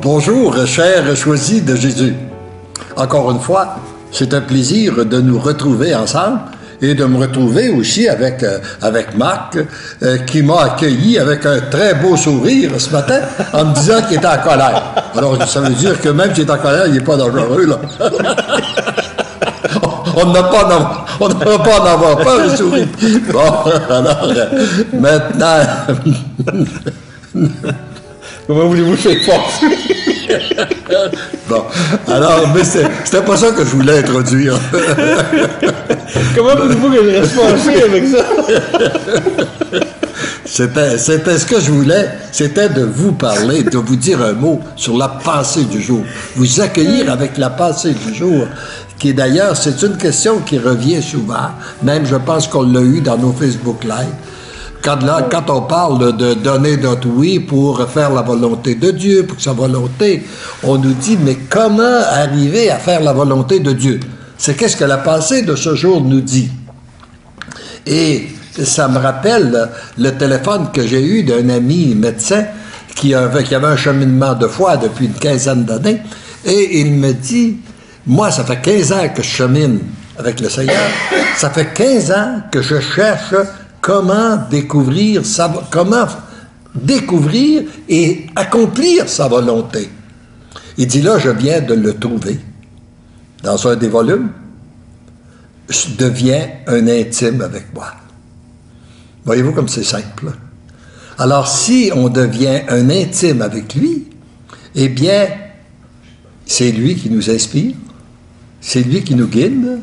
Bonjour, chers choisis de Jésus. Encore une fois, c'est un plaisir de nous retrouver ensemble et de me retrouver aussi avec Marc, qui m'a accueilli avec un très beau sourire ce matin en me disant qu'il était en colère. Alors, ça veut dire que même s'il est en colère, il n'est pas dangereux, là. On n'a pas à en avoir peur, le sourire. Bon, alors, maintenant... Comment voulez-vous que je fasse? Bon, alors, mais c'était pas ça que je voulais introduire. Comment voulez-vous que je reste fâché avec ça? C'était ce que je voulais, c'était de vous parler, de vous dire un mot sur la pensée du jour. Vous accueillir avec la pensée du jour, qui d'ailleurs, c'est une question qui revient souvent. Même, je pense qu'on l'a eu dans nos Facebook Live. Quand on parle de donner notre oui pour faire la volonté de Dieu, pour sa volonté, on nous dit, mais comment arriver à faire la volonté de Dieu? C'est qu'est-ce que la pensée de ce jour nous dit. Et ça me rappelle le téléphone que j'ai eu d'un ami médecin qui avait un cheminement de foi depuis une quinzaine d'années, et il me dit, moi, ça fait 15 ans que je chemine avec le Seigneur, ça fait 15 ans que je cherche comment découvrir et accomplir sa volonté. Il dit là, je viens de le trouver. Dans un des volumes, je deviens un intime avec moi. Voyez-vous comme c'est simple. Alors, si on devient un intime avec lui, eh bien, c'est lui qui nous inspire, c'est lui qui nous guide,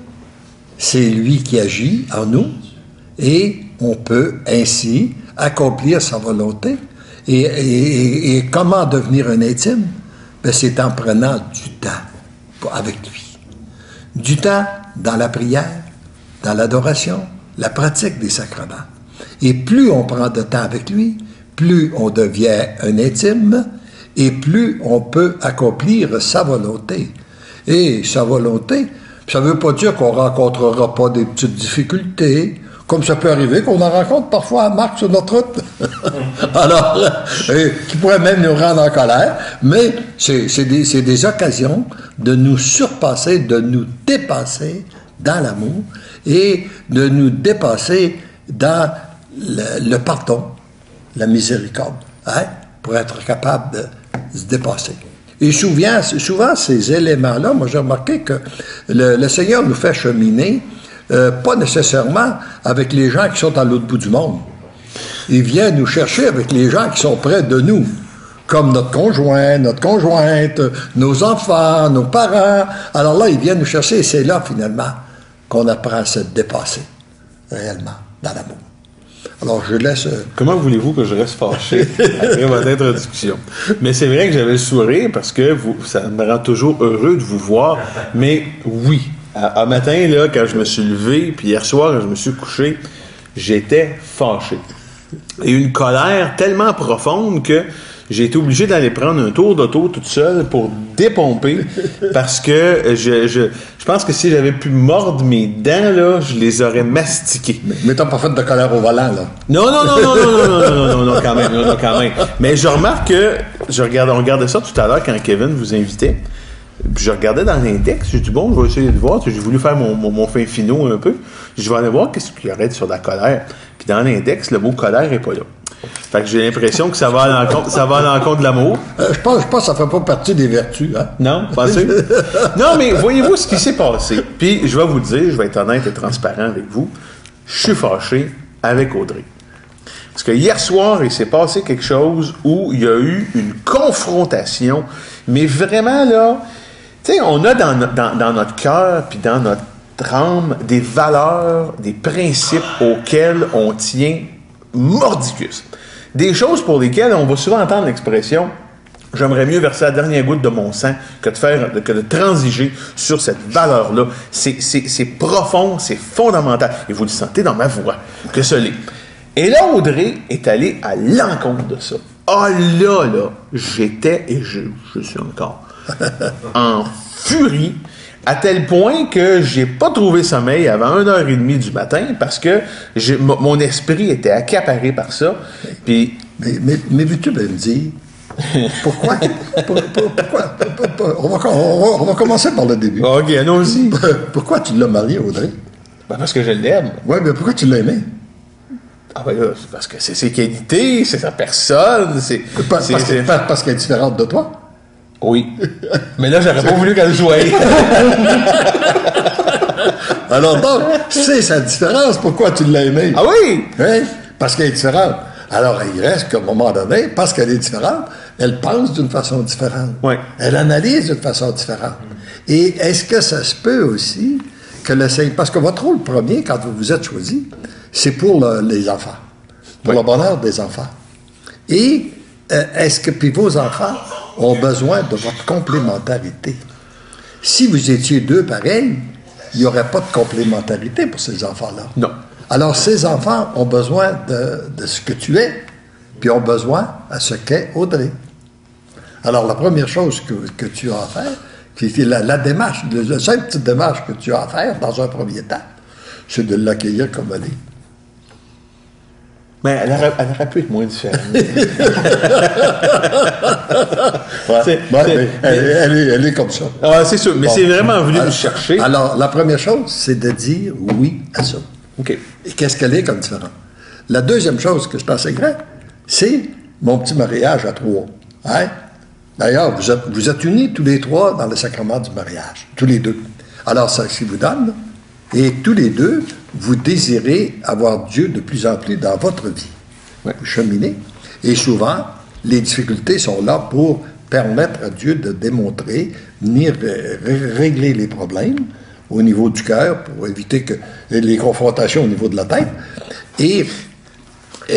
c'est lui qui agit en nous, et on peut ainsi accomplir sa volonté. Et comment devenir un intime? Ben, c'est en prenant du temps avec lui. Du temps dans la prière, dans l'adoration, la pratique des sacrements. Et plus on prend de temps avec lui, plus on devient un intime et plus on peut accomplir sa volonté. Et sa volonté, ça ne veut pas dire qu'on ne rencontrera pas des petites difficultés, comme ça peut arriver qu'on en rencontre parfois à Marc sur notre route. Alors, qui pourrait même nous rendre en colère, mais c'est des occasions de nous surpasser, de nous dépasser dans l'amour et de nous dépasser dans le pardon, la miséricorde, hein, pour être capable de se dépasser. Et souvent, ces éléments-là, moi j'ai remarqué que le Seigneur nous fait cheminer pas nécessairement avec les gens qui sont à l'autre bout du monde. Il vient nous chercher avec les gens qui sont près de nous, comme notre conjoint, notre conjointe, nos enfants, nos parents. Alors là, il vient nous chercher et c'est là, finalement, qu'on apprend à se dépasser, réellement, dans l'amour. Alors, je laisse... Comment voulez-vous que je reste fâché après votre introduction? Mais c'est vrai que j'avais le sourire parce que ça me rend toujours heureux de vous voir. Mais oui, à matin, là, quand je me suis levé, puis hier soir, quand je me suis couché, j'étais fâché. Et une colère tellement profonde que j'ai été obligé d'aller prendre un tour d'auto toute seule pour dépomper parce que je pense que si j'avais pu mordre mes dents, là, je les aurais mastiquées. Mais t'as pas fait de colère au volant, là? Non, quand même. Mais je remarque que, on regardait ça tout à l'heure quand Kevin vous invitait, puis je regardais dans l'index, j'ai dit bon, je vais essayer de voir, j'ai voulu faire mon fin finot un peu, je vais aller voir qu'est-ce qu'il y aurait sur la colère. Puis dans l'index, le mot colère n'est pas là. Fait que j'ai l'impression que ça va à l'encontre de l'amour. Je pense que ça fait pas partie des vertus, hein? Non, pensez? Non, mais voyez-vous ce qui s'est passé. Puis je vais vous le dire, je vais être honnête et transparent avec vous. Je suis fâché avec Audrey. Parce que hier soir, il s'est passé quelque chose où il y a eu une confrontation. Mais vraiment, là, tu sais, on a dans notre cœur puis dans notre âme des valeurs, des principes auxquels on tient mordicus. Des choses pour lesquelles on va souvent entendre l'expression « j'aimerais mieux verser la dernière goutte de mon sang que de transiger sur cette valeur-là ». C'est profond, c'est fondamental. Et vous le sentez dans ma voix que ce l'est. Et là, Audrey est allée à l'encontre de ça. Ah là, j'étais, et je suis encore, en furie, à tel point que j'ai pas trouvé sommeil avant 1h30 du matin parce que mon esprit était accaparé par ça. Puis, mais veux-tu me dire Pourquoi? On va commencer par le début. OK, allons-y. Pourquoi tu l'as marié, Audrey? Ben, parce que je l'aime. Oui, mais pourquoi tu l'as aimé? Ah ben là, c'est parce que c'est ses qualités, c'est sa personne, Parce qu'elle est différente de toi? Oui. Mais là, j'aurais pas voulu qu'elle joue. Alors donc, c'est sa différence, pourquoi tu l'as aimée? Ah oui? Hein? Parce qu'elle est différente. Alors, il reste qu'à un moment donné, parce qu'elle est différente, elle pense d'une façon différente. Oui. Elle analyse d'une façon différente. Et est-ce que ça se peut aussi que le Seigneur... Parce que votre rôle premier, quand vous vous êtes choisi, c'est pour les enfants, pour le bonheur des enfants. Et est-ce que puis vos enfants ont besoin de votre complémentarité? Si vous étiez deux pareils, il n'y aurait pas de complémentarité pour ces enfants-là. Non. Alors, ces enfants ont besoin de ce que tu es, puis ont besoin à ce qu'est Audrey. Alors, la première chose que tu as à faire, puis la démarche, la simple petite démarche que tu as à faire dans un premier temps, c'est de l'accueillir comme elle est. Mais elle aurait pu être moins différente. Elle est comme ça. Ah, c'est sûr, mais c'est vraiment venu nous chercher. Alors, la première chose, c'est de dire oui à ça. OK. Et qu'est-ce qu'elle est comme différent? La deuxième chose que je t'enseignerai, c'est mon petit mariage à trois. Hein? D'ailleurs, vous êtes unis tous les trois dans le sacrement du mariage, tous les deux. Alors, ça, ce qui vous donne, et tous les deux, vous désirez avoir Dieu de plus en plus dans votre vie. Ouais. Vous cheminez. Et souvent, les difficultés sont là pour permettre à Dieu de démontrer, venir régler les problèmes au niveau du cœur, pour éviter que les confrontations au niveau de la tête. Et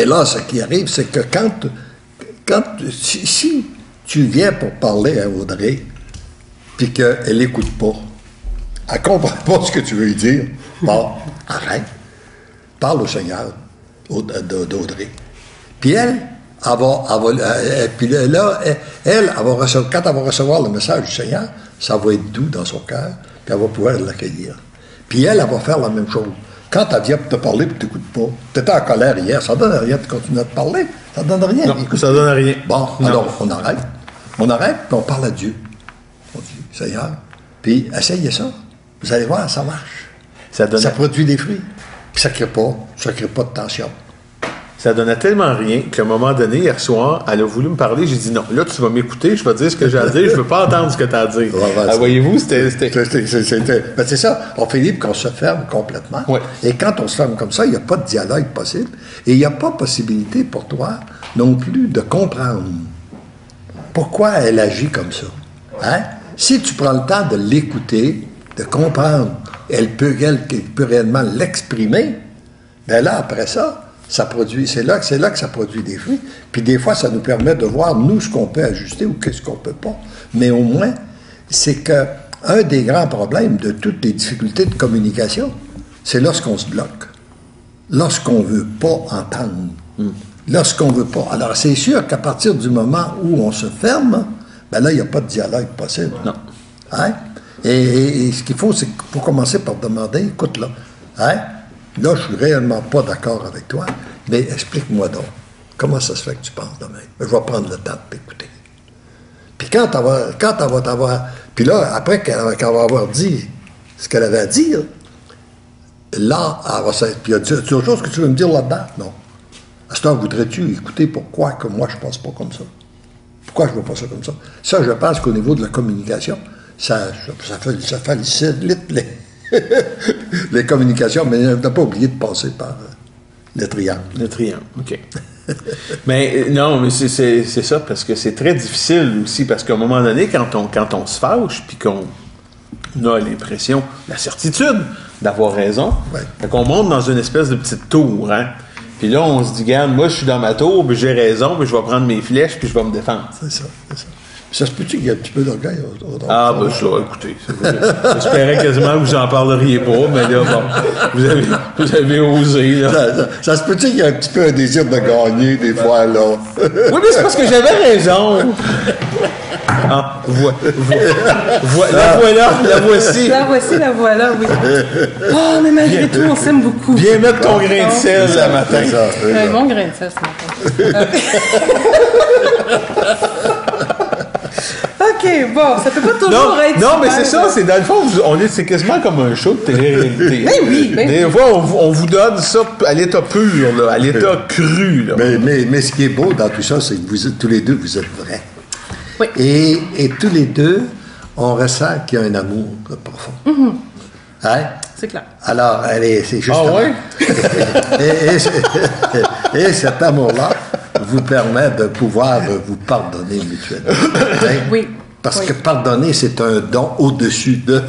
là, ce qui arrive, c'est que si tu viens pour parler à Audrey, puis qu'elle n'écoute pas, elle ne comprend pas ce que tu veux lui dire, bon, arrête. Parle au Seigneur d'Audrey. Puis elle va recevoir, quand elle va recevoir le message du Seigneur, ça va être doux dans son cœur, puis elle va pouvoir l'accueillir. Puis elle va faire la même chose. Quand elle vient pour te parler et tu t'écoutes pas, tu étais en colère hier, ça ne donne rien de continuer à te parler. Ça ne donne rien. Non, ça ne donne rien. Bon, non. Alors, on arrête. On arrête, puis on parle à Dieu. On dit, Seigneur, puis essayez ça. Vous allez voir, ça marche. Ça produit des fruits. Puis ça ne crée pas de tension. Ça donnait tellement rien qu'à un moment donné, hier soir, elle a voulu me parler. J'ai dit non, là, tu vas m'écouter, je vais dire ce que j'ai à dire, je ne veux pas entendre ce que tu as à dire. Voyez-vous, c'était. Ben, c'est ça. On fait libre qu'on se ferme complètement. Ouais. Et quand on se ferme comme ça, il n'y a pas de dialogue possible. Et il n'y a pas possibilité pour toi non plus de comprendre pourquoi elle agit comme ça. Hein? Si tu prends le temps de l'écouter, de comprendre, elle peut réellement l'exprimer, bien là, après ça, c'est là que ça produit des fruits. Puis des fois, ça nous permet de voir, nous, ce qu'on peut ajuster ou qu'est-ce qu'on ne peut pas. Mais au moins, c'est qu'un des grands problèmes de toutes les difficultés de communication, c'est lorsqu'on se bloque. Lorsqu'on ne veut pas entendre. Lorsqu'on ne veut pas. Alors, c'est sûr qu'à partir du moment où on se ferme, ben là, il n'y a pas de dialogue possible. Non. Hein? Et ce qu'il faut, c'est qu'il faut commencer par demander, écoute là, hein? Là, je suis réellement pas d'accord avec toi, mais explique-moi donc, comment ça se fait que tu penses de même? Je vais prendre le temps de t'écouter. Puis quand elle va t'avoir... Puis là, après qu'elle va avoir dit ce qu'elle avait à dire, là, elle va s'être... Puis elle dit, tu as autre chose que tu veux me dire là-dedans? Non. À ce temps, voudrais-tu écouter pourquoi que moi, je ne pense pas comme ça? Pourquoi je ne vois pas ça comme ça? Ça, je pense qu'au niveau de la communication, ça facilite les communications, mais ne pas oublier de passer par le triangle. Le triangle, OK. Mais non, mais c'est ça, parce que c'est très difficile aussi, parce qu'à un moment donné, quand on se fâche, puis qu'on a l'impression, la certitude d'avoir raison, ouais. Fait qu'on monte dans une espèce de petite tour, hein. Puis là, on se dit, regarde, moi, je suis dans ma tour, puis j'ai raison, puis je vais prendre mes flèches, puis je vais me défendre. C'est ça. Ça se peut-tu qu'il y a un petit peu d'orgueil? Ben ça, écoutez, j'espérais quasiment que vous n'en parleriez pas, mais là, bon, vous avez osé, là. Ça se peut-tu qu'il y a un petit peu un désir de gagner, des fois, là? Oui, mais c'est parce que j'avais raison. Ah, la voici. La voilà, oui. Oh, mais malgré tout, on s'aime beaucoup. Viens mettre ton grain de sel ce matin. Mon grain de sel ce matin. OK, bon, ça peut pas toujours être... Non, mais super, c'est ça, c'est dans le fond, c'est quasiment comme un show de télé-réalité. Mais oui, mais... Des fois, on vous donne ça à l'état pur, là, à l'état cru. Là. Mais ce qui est beau dans tout ça, c'est que vous êtes, tous les deux, vous êtes vrais. Oui. Et tous les deux, on ressent qu'il y a un amour profond. Hein? C'est clair. Alors, c'est justement... Ah ouais? et cet amour-là vous permet de pouvoir vous pardonner mutuellement. Hein? Oui. Parce que pardonner, c'est un don au-dessus de...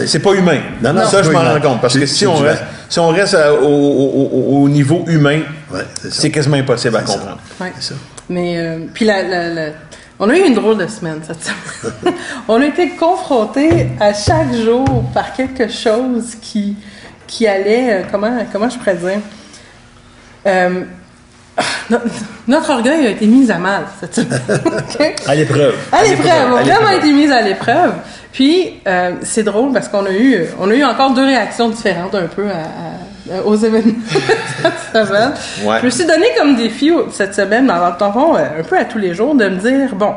C'est pas humain. Non, ça, je m'en rends compte. Parce que si on reste au niveau humain, c'est quasiment impossible à comprendre. Ouais. C'est ça. Mais, puis on a eu une drôle de semaine cette semaine. On a été confrontés à chaque jour par quelque chose qui allait, comment je pourrais dire, notre orgueil a été mis à mal cette semaine. Okay? À l'épreuve. À l'épreuve, a vraiment été mis à l'épreuve. Puis, c'est drôle parce qu'on a eu encore 2 réactions différentes un peu aux événements cette semaine. Ouais. Je me suis donné comme défi cette semaine, mais en temps fond, un peu à tous les jours, de me dire, bon,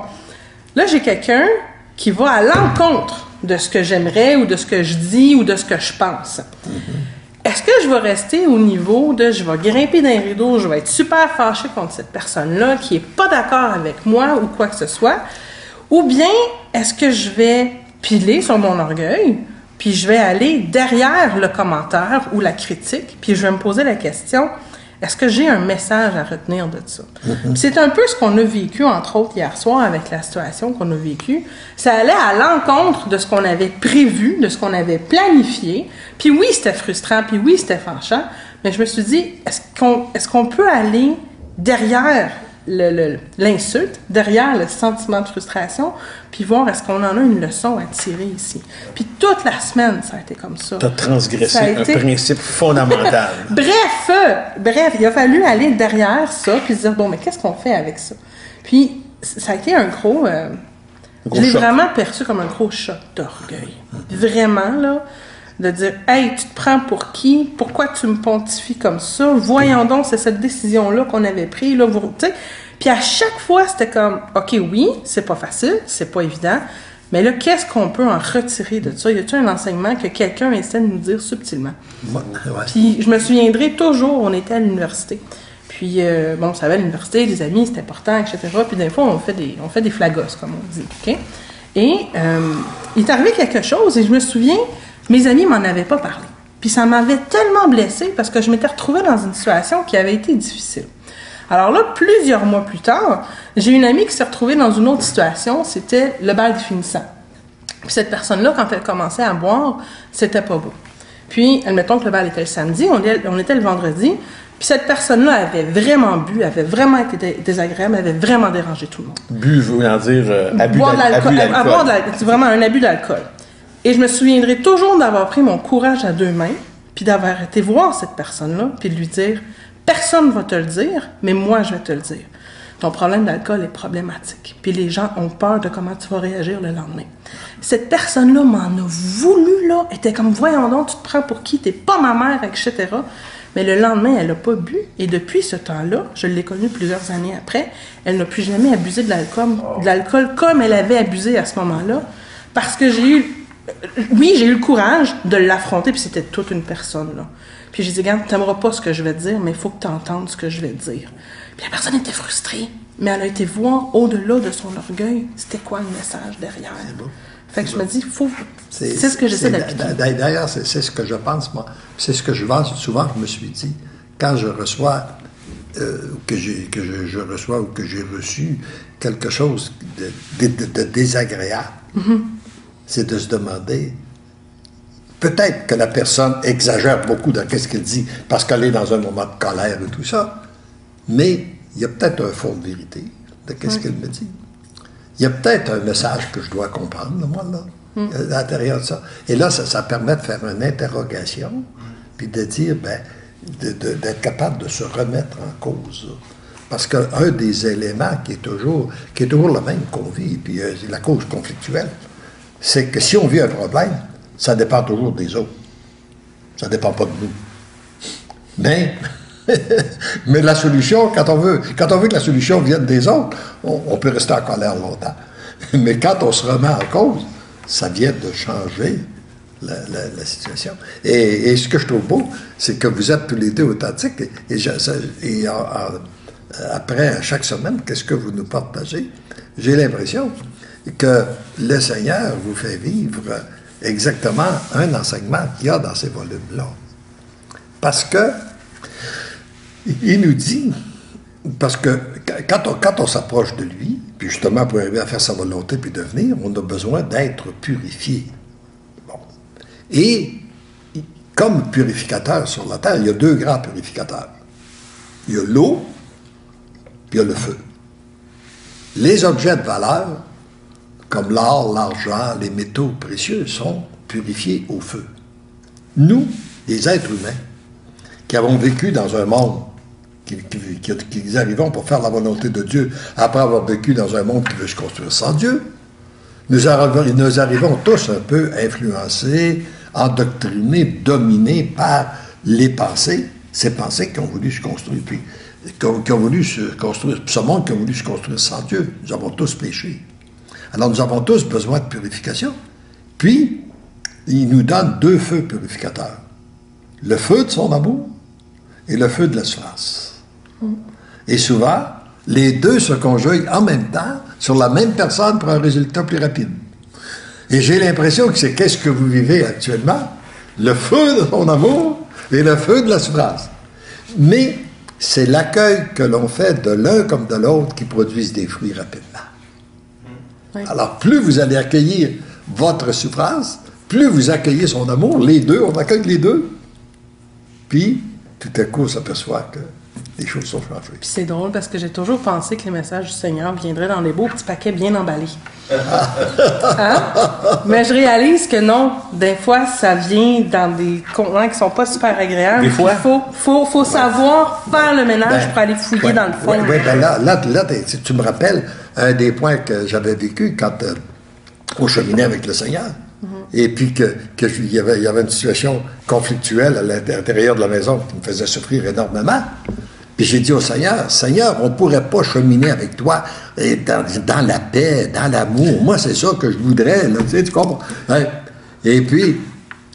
là, j'ai quelqu'un qui va à l'encontre de ce que j'aimerais ou de ce que je dis ou de ce que je pense. Est-ce que je vais rester au niveau de je vais grimper dans les rideaux, je vais être super fâchée contre cette personne-là qui n'est pas d'accord avec moi ou quoi que ce soit, ou bien est-ce que je vais piler sur mon orgueil, puis je vais aller derrière le commentaire ou la critique, puis je vais me poser la question, est-ce que j'ai un message à retenir de ça? C'est un peu ce qu'on a vécu, entre autres, hier soir avec la situation qu'on a vécue. Ça allait à l'encontre de ce qu'on avait prévu, de ce qu'on avait planifié. Puis oui, c'était frustrant, puis oui, c'était fâchant. Mais je me suis dit, est-ce qu'on peut aller derrière l'insulte, derrière le sentiment de frustration, puis voir est-ce qu'on en a une leçon à tirer ici. Puis toute la semaine, ça a été comme ça. Tu as transgressé un principe fondamental. Bref, il a fallu aller derrière ça, puis se dire, bon, mais qu'est-ce qu'on fait avec ça? Puis, ça a été un gros je l'ai vraiment perçu comme un gros choc d'orgueil. Vraiment, là, de dire, hey, tu te prends pour qui? Pourquoi tu me pontifies comme ça? Voyons donc, c'est cette décision-là qu'on avait prise, là, tu sais. Puis à chaque fois, c'était comme, OK, oui, c'est pas facile, c'est pas évident, mais là, qu'est-ce qu'on peut en retirer de ça? Y a-t-il un enseignement que quelqu'un essaie de nous dire subtilement? Ouais. Puis je me souviendrai toujours, on était à l'université. Puis, bon, vous savez, à l'université, les amis, c'est important, etc. Puis des fois, on fait des flagosses, comme on dit, OK? Et il est arrivé quelque chose, et je me souviens, mes amis m'en avaient pas parlé. Puis ça m'avait tellement blessée parce que je m'étais retrouvée dans une situation qui avait été difficile. Alors là, plusieurs mois plus tard, j'ai une amie qui s'est retrouvée dans une autre situation, c'était le bal définissant. Puis cette personne-là, quand elle commençait à boire, c'était pas beau. Puis, admettons que le bal était le samedi, on était le vendredi, puis cette personne-là avait vraiment bu, avait vraiment été désagréable, avait vraiment dérangé tout le monde. Bu, je veux dire abus d'alcool. C'est vraiment un abus d'alcool. Et je me souviendrai toujours d'avoir pris mon courage à 2 mains, puis d'avoir été voir cette personne-là, puis de lui dire, personne ne va te le dire, mais moi, je vais te le dire. Ton problème d'alcool est problématique. Puis les gens ont peur de comment tu vas réagir le lendemain. Cette personne-là m'en a voulu, là. Elle était comme, voyons donc, tu te prends pour qui? T'es pas ma mère, etc. Mais le lendemain, elle n'a pas bu. Et depuis ce temps-là, je l'ai connue plusieurs années après, elle n'a plus jamais abusé de l'alcool comme elle avait abusé à ce moment-là. Parce que j'ai eu le courage de l'affronter, puis c'était toute une personne, là. Puis j'ai dit, regarde, t'aimeras pas ce que je vais te dire, mais il faut que tu entendes ce que je vais te dire. Puis la personne était frustrée, mais elle a été voir au-delà de son orgueil, c'était quoi le message derrière. C'est beau. Fait que je me dis, c'est ce que j'essaie d'appliquer. D'ailleurs, c'est ce que je pense, moi. C'est ce que je pense souvent, je me suis dit, quand je reçois, que je reçois ou que j'ai reçu quelque chose de désagréable, c'est de se demander, peut-être que la personne exagère beaucoup dans ce qu'elle dit, parce qu'elle est dans un moment de colère et tout ça, mais il y a peut-être un fond de vérité de ce qu'elle me dit. Il y a peut-être un message que je dois comprendre, moi, là, à l'intérieur de ça. Et là, ça permet de faire une interrogation, puis de dire, d'être capable de se remettre en cause. Parce qu'un des éléments qui est toujours le même qu'on vit, puis la cause conflictuelle, c'est que si on vit un problème, ça dépend toujours des autres. Ça ne dépend pas de nous. Mais la solution, quand on veut que la solution vienne des autres, on peut rester en colère longtemps. Mais quand on se remet en cause, ça vient de changer la situation. Et ce que je trouve beau, c'est que vous êtes tous les deux authentiques. Après, à chaque semaine, qu'est-ce que vous nous partagez? J'ai l'impression que le Seigneur vous fait vivre exactement un enseignement qu'il y a dans ces volumes-là. Parce que il nous dit, parce que quand on s'approche de lui, puis justement pour arriver à faire sa volonté puis devenir, on a besoin d'être purifié. Bon. Et comme purificateur sur la terre, il y a deux grands purificateurs. Il y a l'eau, puis il y a le feu. Les objets de valeur, comme l'or, l'argent, les métaux précieux, sont purifiés au feu. Nous, les êtres humains, qui avons vécu dans un monde, qui arrivons pour faire la volonté de Dieu, après avoir vécu dans un monde qui veut se construire sans Dieu, nous arrivons tous un peu influencés, endoctrinés, dominés par les pensées, ces pensées qui ont voulu se construire, puis qui ont voulu se construire, ce monde qui a voulu se construire sans Dieu. Nous avons tous péché. Alors nous avons tous besoin de purification. Puis, il nous donne deux feux purificateurs. Le feu de son amour et le feu de la souffrance. Et souvent, les deux se conjuguent en même temps sur la même personne pour un résultat plus rapide. Et j'ai l'impression que c'est qu'est-ce que vous vivez actuellement? Le feu de son amour et le feu de la souffrance. Mais c'est l'accueil que l'on fait de l'un comme de l'autre qui produisent des fruits rapidement. Oui. Alors, plus vous allez accueillir votre souffrance, plus vous accueillez son amour, les deux, on accueille les deux. Puis, tout à coup, on s'aperçoit que les choses sont changées. Puis c'est drôle parce que j'ai toujours pensé que les messages du Seigneur viendraient dans des beaux petits paquets bien emballés. Hein? Mais je réalise que non. Des fois, ça vient dans des contenants qui sont pas super agréables. Des fois. Il faut savoir faire le ménage pour aller fouiller dans le fond. Oui, ben là, tu me rappelles un des points que j'avais vécu quand on cheminait avec le Seigneur. Et puis qu'il y avait une situation conflictuelle à l'intérieur de la maison qui me faisait souffrir énormément. Puis j'ai dit au Seigneur, on ne pourrait pas cheminer avec toi dans la paix, dans l'amour. Moi, c'est ça que je voudrais, là, tu comprends? Hein? Et puis,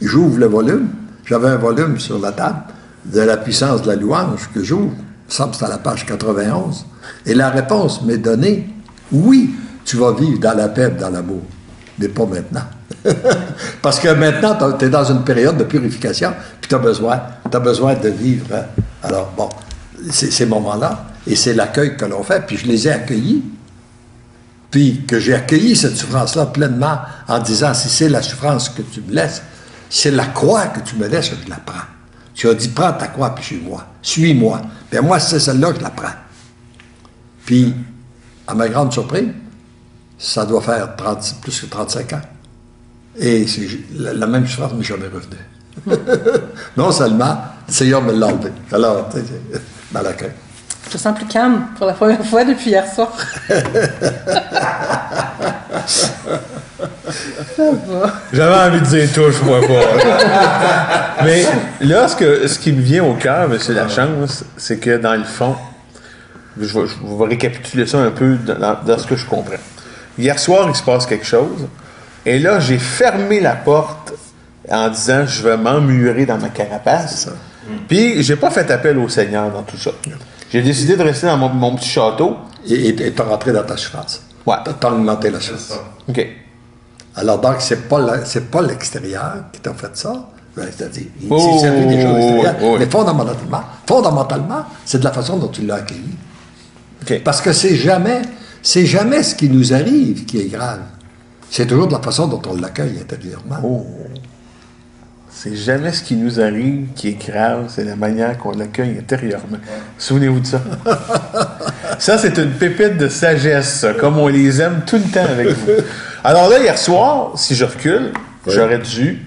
j'ouvre le volume. J'avais un volume sur la table de la puissance de la louange que j'ouvre. Il me semble que c'est à la page 91. Et la réponse m'est donnée, oui, tu vas vivre dans la paix et dans l'amour, mais pas maintenant. Parce que maintenant, tu es dans une période de purification, puis tu as besoin de vivre. Hein? Alors, bon, c'est ces moments-là, et c'est l'accueil que l'on fait, puis je les ai accueillis, puis que j'ai accueilli cette souffrance-là pleinement en disant, si c'est la souffrance que tu me laisses, c'est la croix que tu me laisses, je la prends. Tu as dit, prends ta croix, puis suis-moi. Bien moi, c'est celle-là que je la prends. Puis, à ma grande surprise, ça doit faire plus que 35 ans. Et la même souffrance ne m'est jamais revenue. Non seulement, le Seigneur me l'a enlevé. Alors, tu sais, mal accueil. Je te sens plus calme pour la première fois depuis hier soir. Ça va. J'avais envie de dire touche-moi pas. Mais là, ce qui me vient au cœur, M. Lachance, c'est que dans le fond, je vais récapituler ça un peu dans ce que je comprends. Hier soir, il se passe quelque chose. Et là, j'ai fermé la porte en disant, je vais m'emmurer dans ma carapace. Puis, j'ai pas fait appel au Seigneur dans tout ça. J'ai décidé de rester dans mon petit château. Et t'es rentré dans ta souffrance. Ouais. T'as augmenté la souffrance. OK. Alors, donc, c'est pas l'extérieur qui t'a fait ça. C'est-à-dire, il s'est servi des choses extérieures. Mais fondamentalement, c'est de la façon dont tu l'as accueilli. Okay. Parce que c'est jamais ce qui nous arrive qui est grave. C'est toujours de la façon dont on l'accueille intérieurement. Oh. C'est jamais ce qui nous arrive qui est grave, c'est la manière qu'on l'accueille intérieurement. Souvenez-vous de ça. Ça, c'est une pépite de sagesse, ça, comme on les aime tout le temps avec vous. Alors là, hier soir, si je recule, j'aurais dû,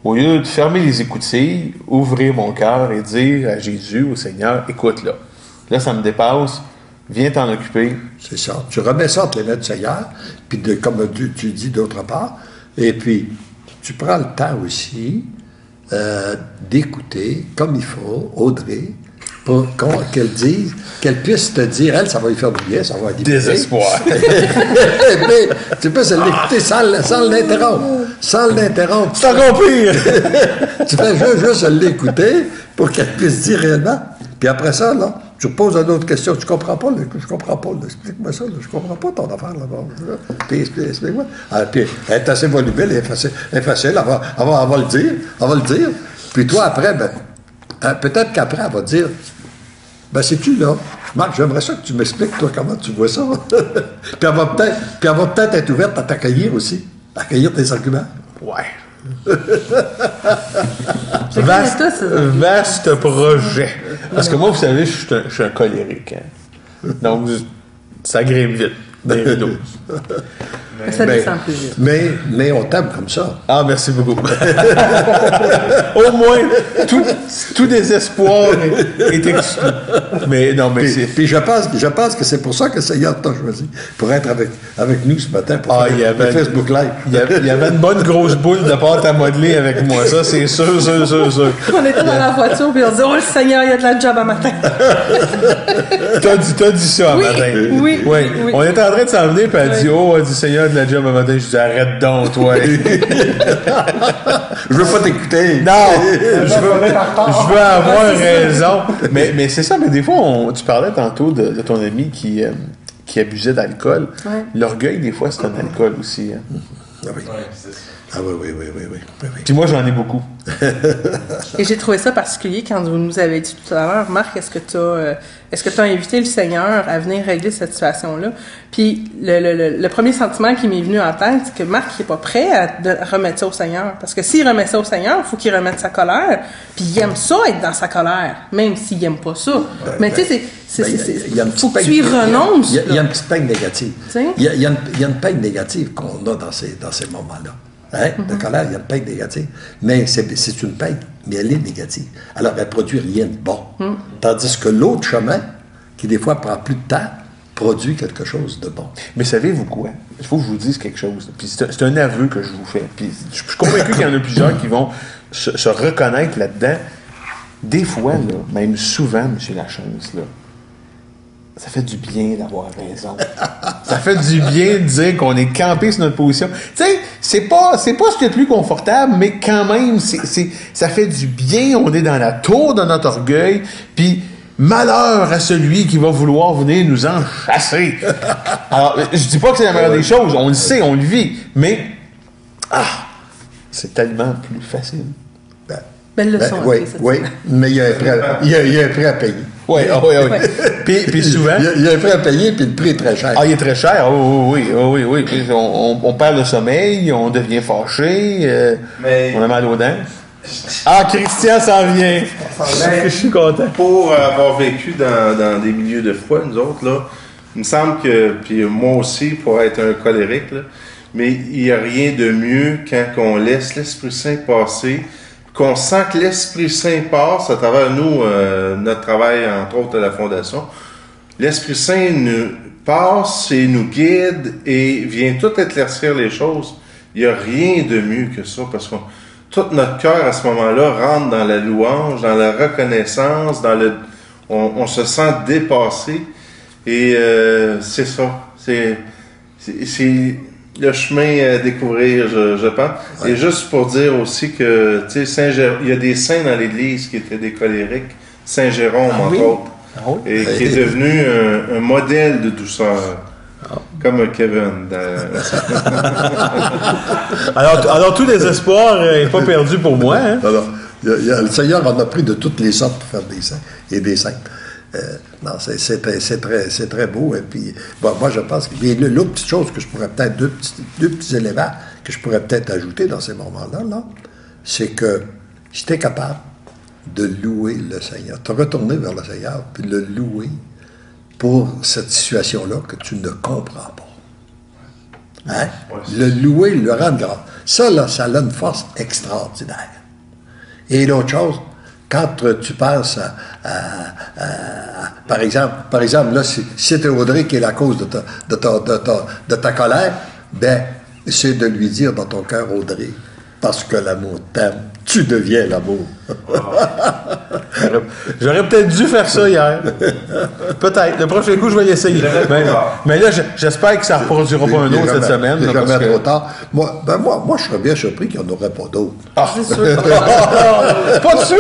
au lieu de fermer les écoutilles, ouvrir mon cœur et dire à Jésus, au Seigneur, écoute là. Là, ça me dépasse. Viens t'en occuper. C'est ça. Tu remets ça entre les mains du Seigneur, puis comme tu dis d'autre part, et puis tu prends le temps aussi d'écouter, comme il faut, Audrey, pour qu'elle dise, qu'elle puisse te dire, elle, ça va lui faire du bien, ça va lui Désespoir. Mais tu peux l'écouter sans l'interrompre. Sans l'interrompre. C'est encore pire! Tu fais juste l'écouter pour qu'elle puisse dire réellement. Puis après ça, là, tu poses une autre question. Tu comprends pas, je comprends pas. Explique-moi ça, je comprends pas ton affaire là-bas. Puis explique-moi. Puis elle est assez volubile, elle est facile, elle va le dire. Elle va le dire. Puis toi, après, peut-être qu'après, elle va te dire, c'est-tu là? Marc, j'aimerais ça que tu m'expliques, toi, comment tu vois ça. Puis elle va peut-être être ouverte à t'accueillir aussi, à accueillir tes arguments. Ouais. Vaste projet. Parce que moi, vous savez, je suis un colérique. Hein. Donc, ça grimpe vite. Des rideaux. Ça descend plus vite. Mais on t'aime comme ça. Ah, merci beaucoup. Au moins, tout désespoir est exclu. Mais non, mais c'est... Puis je pense que c'est pour ça que le Seigneur t'a choisi, pour être avec nous ce matin, pour faire le Facebook Live. Il y avait une bonne grosse boule de pâte à modeler avec moi, ça, c'est sûr. On était dans la voiture, puis on dit, le Seigneur, il y a de la job à matin. T'as dit ça à matin. Oui. On était en train de s'en venir, puis elle dit, du Seigneur de la job à matin. Je dis, arrête donc, toi. Je veux pas t'écouter. Non, je veux avoir raison. Mais c'est ça, mais des fois, tu parlais tantôt de ton ami qui abusait d'alcool. Ouais. L'orgueil, des fois, c'est un alcool aussi. Hein. Ah oui. Oui. Puis moi, j'en ai beaucoup. Et j'ai trouvé ça particulier quand vous nous avez dit tout à l'heure, Marc, est-ce que tu as invité le Seigneur à venir régler cette situation-là? Puis le premier sentiment qui m'est venu en tête, c'est que Marc n'est pas prêt à remettre ça au Seigneur. Parce que s'il remet ça au Seigneur, il faut qu'il remette sa colère. Puis il aime ça, être dans sa colère, même s'il n'aime pas ça. Mais tu sais, il faut que tu y renonces. Il y a une petite peine négative. Il y a une peine négative qu'on a dans ces moments-là. Hein? De colère, il y a une peine négative. Mais c'est une peine, mais elle est négative. Alors, elle ne produit rien de bon. Tandis que l'autre chemin, qui des fois prend plus de temps, produit quelque chose de bon. Mais savez-vous quoi? Il faut que je vous dise quelque chose. Puis c'est un aveu que je vous fais. Puis je suis convaincu qu'il y en a plusieurs qui vont se reconnaître là-dedans. Des fois, là, même souvent, M. Lachance, là, ça fait du bien d'avoir raison. Ça fait du bien de dire qu'on est campé sur notre position. Tu sais, c'est pas ce qui est le plus confortable, mais quand même, ça fait du bien. On est dans la tour de notre orgueil, puis malheur à celui qui va vouloir venir nous en chasser. Alors, je dis pas que c'est la meilleure des choses. On le sait, on le vit, mais c'est tellement plus facile. Belle leçon. Oui, mais il y a un prix à payer. Oui. Puis souvent... Il y a un prix à payer, puis le prix est très cher. Ah, il est très cher, oui. Puis on perd le sommeil, on devient fâché, on a mal aux dents. Ah, Christian s'en vient. Je suis content. Pour avoir vécu dans des milieux de foi, nous autres, là, il me semble que, puis moi aussi, pour être un colérique, là, mais il n'y a rien de mieux quand on laisse l'Esprit Saint passer, qu'on sent que l'Esprit Saint passe à travers nous, notre travail, entre autres, à la Fondation. L'Esprit Saint nous passe et nous guide et vient tout éclaircir les choses. Il n'y a rien de mieux que ça, parce que tout notre cœur, à ce moment-là, rentre dans la louange, dans la reconnaissance, on se sent dépassé. Et c'est ça. C'est le chemin à découvrir, je pense. Ouais. Et juste pour dire aussi que, tu sais, il y a des saints dans l'Église qui étaient des colériques. Saint Jérôme, entre autres. Et qui est devenu un modèle de douceur. Comme Kevin. alors, tout désespoir n'est pas perdu pour moi. Hein? Alors, le Seigneur en a pris de toutes les sortes pour faire des saints et des saintes. Non, c'est très beau. Et puis, moi, je pense que l'autre petite chose que je pourrais peut-être, deux petits éléments que je pourrais peut-être ajouter dans ces moments-là, c'est que si tu es capable de louer le Seigneur, te retourner vers le Seigneur, puis le louer pour cette situation-là que tu ne comprends pas. Hein? Le louer, le rendre grand. Ça, là, ça a une force extraordinaire. Et l'autre chose, quand tu penses par exemple, là, si c'était Audrey qui est la cause de ta colère, ben, c'est de lui dire dans ton cœur, Audrey, parce que l'amour t'aime, tu deviens l'amour. J'aurais peut-être dû faire ça hier. Peut-être. Le prochain coup, je vais l'essayer. Mais là, j'espère que ça ne reproduira pas un autre cette semaine. C'est jamais trop tard. Moi, je serais bien surpris qu'il n'y en aurait pas d'autres. C'est sûr. Pas de suite!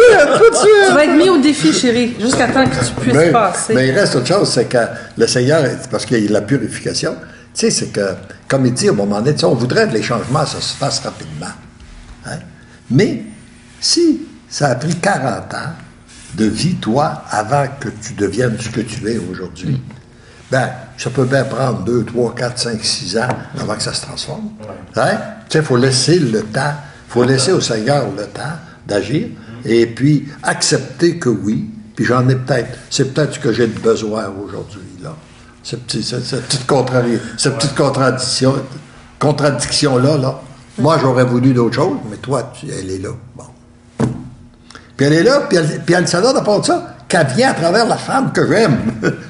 Tu vas être mis au défi, chérie, jusqu'à temps que tu puisses passer. Mais il reste autre chose, c'est que le Seigneur, parce qu'il y a la purification, tu sais, c'est que, comme il dit à un moment donné, on voudrait que les changements, ça se fasse rapidement. Hein? Mais si ça a pris 40 ans de vie, toi, avant que tu deviennes ce que tu es aujourd'hui, ben, ça peut bien prendre 2, 3, 4, 5, 6 ans avant que ça se transforme. Hein? Tu sais, il faut laisser le temps, il faut laisser au Seigneur le temps d'agir, et puis accepter que oui, puis j'en ai peut-être, c'est peut-être ce que j'ai de besoin aujourd'hui, là. Cette petite contradiction-là, là. Moi, j'aurais voulu d'autres choses, mais toi, elle est là. Bon. Puis elle est là, puis elle s'adonne à part de ça, qu'elle vient à travers la femme que j'aime.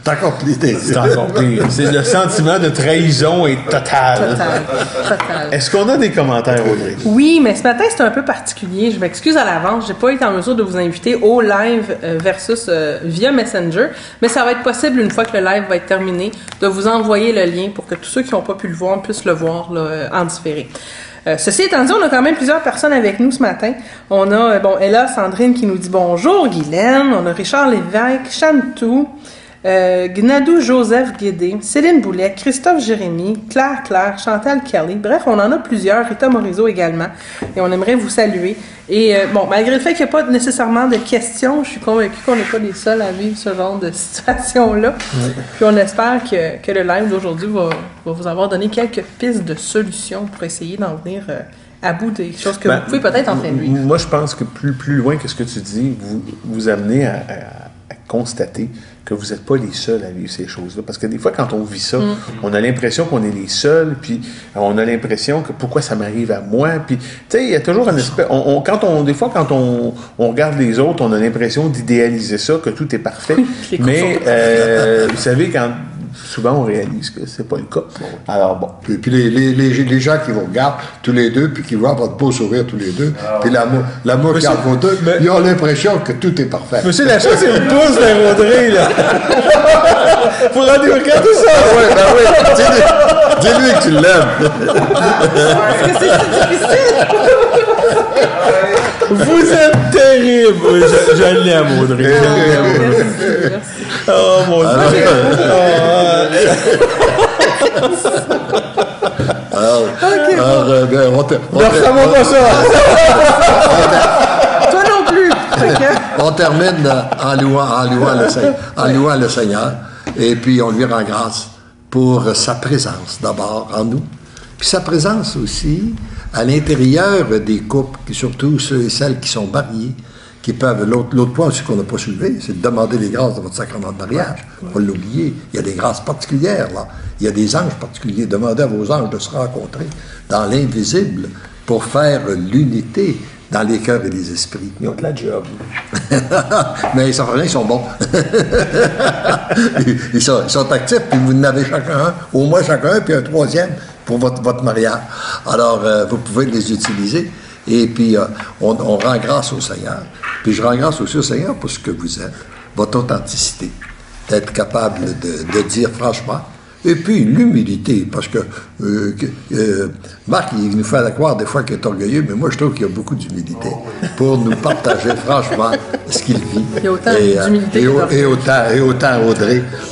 C'est encore plus C'est encore pire. C'est le sentiment de trahison est total. Total. Est-ce qu'on a des commentaires, Audrey? Oui, mais ce matin, c'est un peu particulier. Je m'excuse à l'avance. J'ai pas été en mesure de vous inviter au live versus via Messenger, mais ça va être possible, une fois que le live va être terminé, de vous envoyer le lien pour que tous ceux qui n'ont pas pu le voir puissent le voir là, en différé. Ceci étant dit, on a quand même plusieurs personnes avec nous ce matin. On a, Ella Sandrine qui nous dit bonjour, Guylaine. On a Richard Lévesque, Chantou, Gnadou Joseph Guédé, Céline Boulet, Christophe Jérémy, Claire, Chantal Kelly. Bref, on en a plusieurs. Rita Morizot également. Et on aimerait vous saluer. Et malgré le fait qu'il n'y a pas nécessairement de questions, je suis convaincue qu'on n'est pas les seuls à vivre ce genre de situation-là. Oui. Puis on espère que le live d'aujourd'hui va vous avoir donné quelques pistes de solutions pour essayer d'en venir à bout des choses que vous pouvez peut-être en faire lui. Moi, je pense que plus loin que ce que tu dis, vous amenez à constater que vous n'êtes pas les seuls à vivre ces choses-là. Parce que des fois, quand on vit ça, on a l'impression qu'on est les seuls, puis on a l'impression que pourquoi ça m'arrive à moi, puis tu sais, il y a toujours un espèce... Des fois, quand on regarde les autres, on a l'impression d'idéaliser ça, que tout est parfait. Mais, vous savez, souvent, on réalise que c'est pas le cas. Alors, bon. Puis les gens qui vous regardent tous les deux, puis qui voient votre beau sourire tous les deux, puis l'amour qui entre vos deux, ils ont l'impression que tout est parfait. Monsieur, la chose, c'est une pouce vers Audrey, là. Faut rendre regarde tout ça. Ah oui. Dis-lui que tu l'aimes. Est-ce que c'est difficile? Vous êtes terrible. Je l'aime, Audrey. Merci. Oh, mon Dieu. On pas ça. Toi non plus. On termine en louant le Seigneur, et puis on lui rend grâce pour sa présence d'abord en nous, puis sa présence aussi à l'intérieur des couples, surtout ceux et celles qui sont mariés, qui peuvent... L'autre point aussi qu'on n'a pas soulevé, c'est de demander les grâces de votre sacrement de mariage. Il ne faut pas l'oublier. Il y a des grâces particulières, là. Il y a des anges particuliers. Demandez à vos anges de se rencontrer dans l'invisible pour faire l'unité dans les cœurs et les esprits. Ils ont de la job. Mais ils sont bons. ils sont actifs, puis vous en avez chacun un, au moins chacun un, puis un troisième pour votre mariage. Alors, vous pouvez les utiliser. Et puis, on rend grâce au Seigneur. Puis je rends grâce aussi au Seigneur pour ce que vous êtes, votre authenticité, d'être capable de dire franchement. Et puis, l'humilité, parce que Marc, il nous fait croire des fois qu'il est orgueilleux, mais moi, je trouve qu'il y a beaucoup d'humilité pour nous partager franchement ce qu'il vit. Il y a autant d'humilité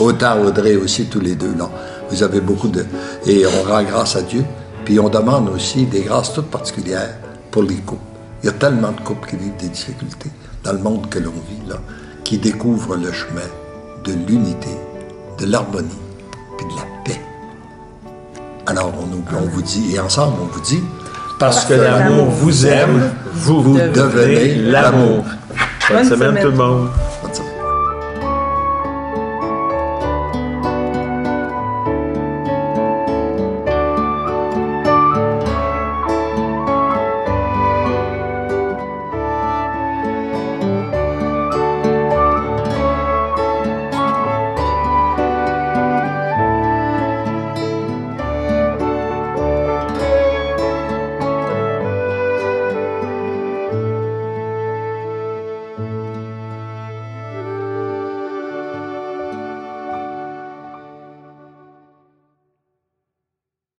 autant Audrey aussi, tous les deux, là. Vous avez beaucoup de... Et on rend grâce à Dieu, puis on demande aussi des grâces toutes particulières pour les couples. Il y a tellement de couples qui vivent des difficultés dans le monde que l'on vit, là, qui découvrent le chemin de l'unité, de l'harmonie, puis de la paix. Alors, on vous dit, et ensemble, on vous dit, parce que l'amour vous aime, vous devenez l'amour. Bonne semaine tout le monde.